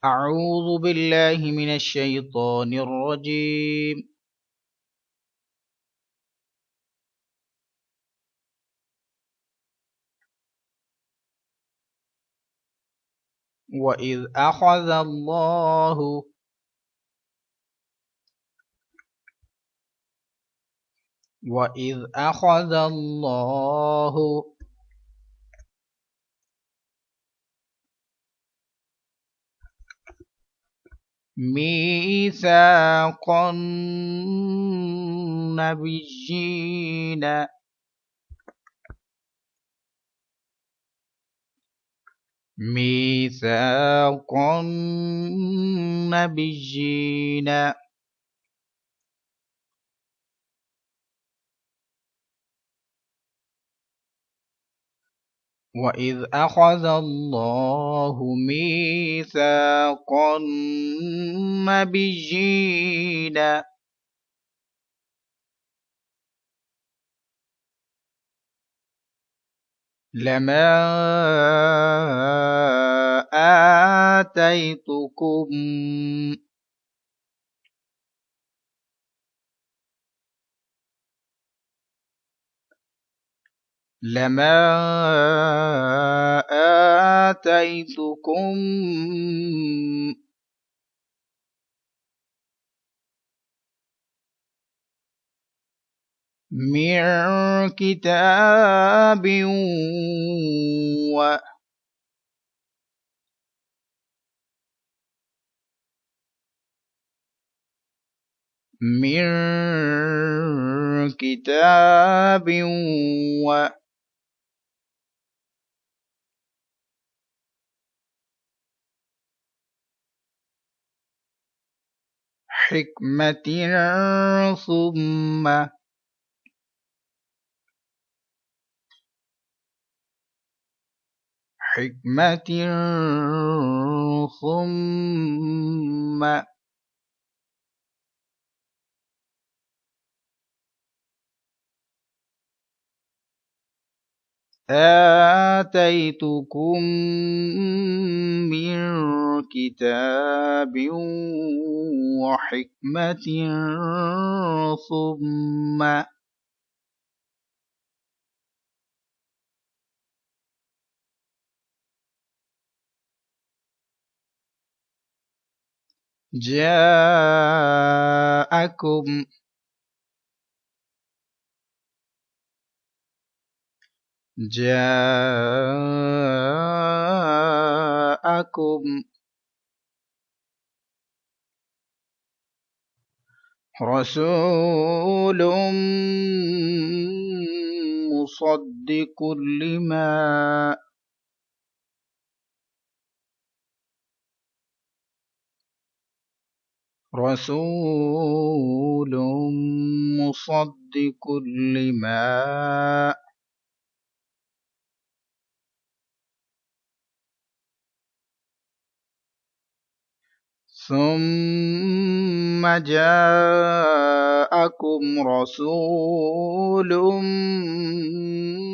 أعوذ بالله من الشيطان الرجيم. وإذ أخذ الله وإذ أخذ الله ميثاق النبيين ميثاق النبيين وإذ أخذ الله ميثاق النبيين لما آتيتكم من كتاب وحكمة ثم آتيتكم من كتاب وحكمة ثم جاءكم رسول مصدق لما رسول مصدق لما ثم جاءكم رسول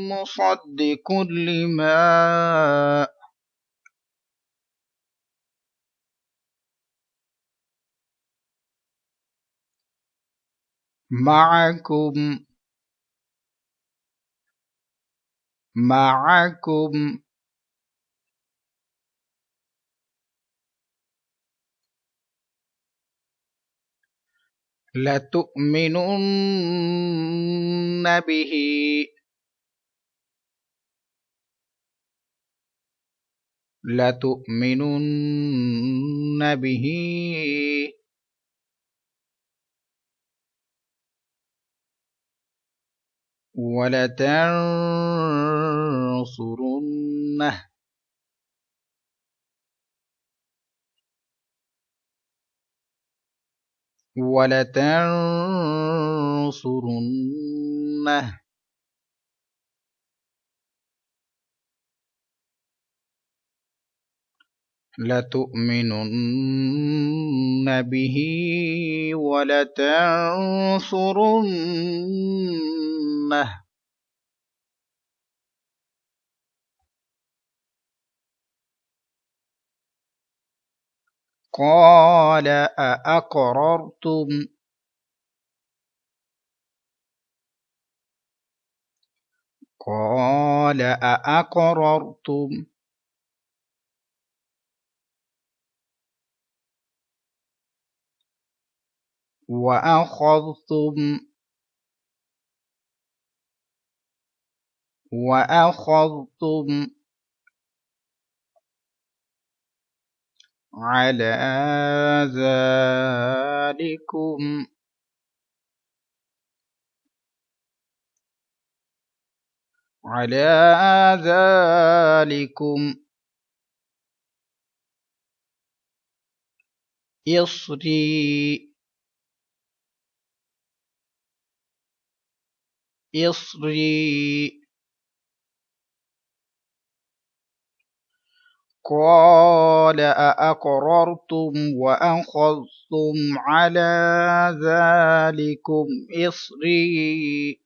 مصدق لما معكم لتؤمنن به ولتنصرنه لتؤمنن به ولتنصرنه قال أأقررتم قال أأقررتم وأخذتم على ذلكم إصري قال أأقررتم وأخذتم على ذلكم إصري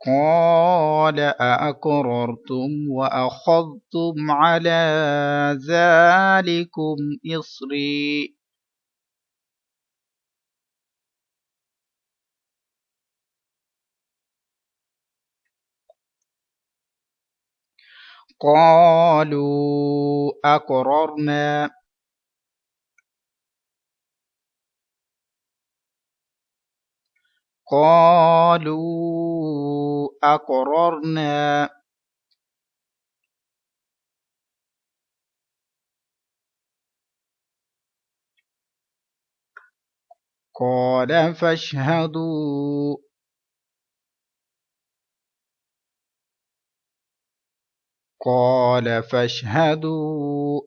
قال أأقررتم وأخذتم على ذلكم إصري قالوا أقررنا قالوا أقررنا قال فاشهدوا قال فاشهدوا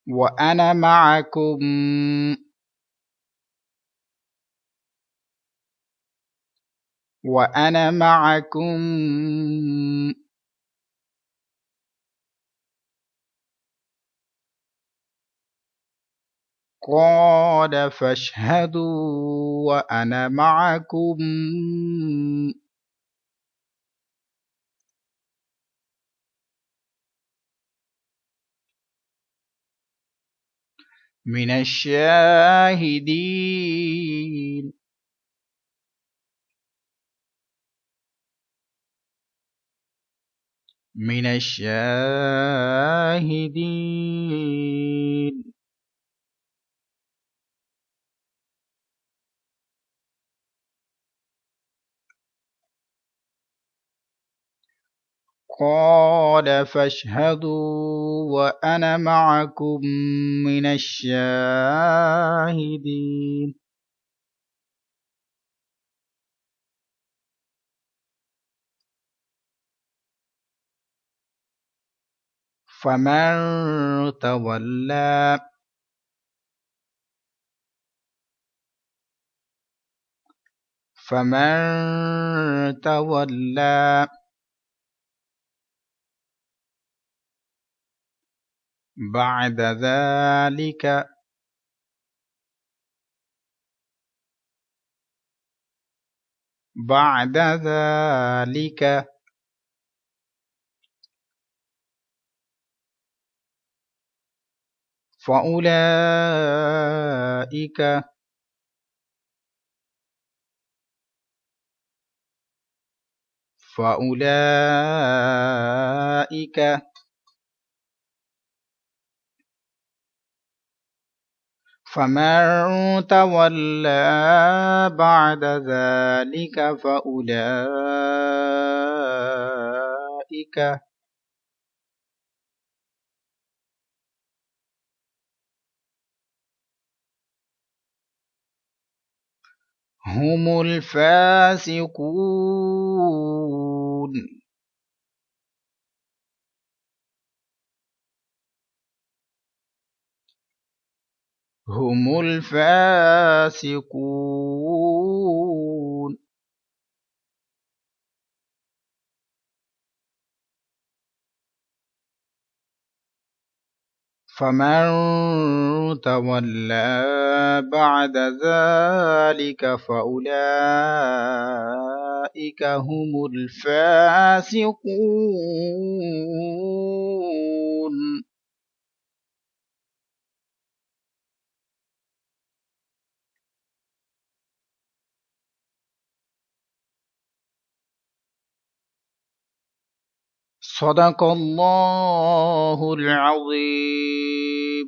وأنا معكم وأنا معكم قال فاشهدوا وأنا معكم من الشاهدين من الشاهدين قال فاشهدوا وأنا معكم من الشاهدين فمن تولى بعد ذلك فأولئك فمن تولى بعد ذلك فأولئك هم الفاسقون هم الفاسقون فمن تولى بعد ذلك فأولئك هم الفاسقون. صدق الله العظيم.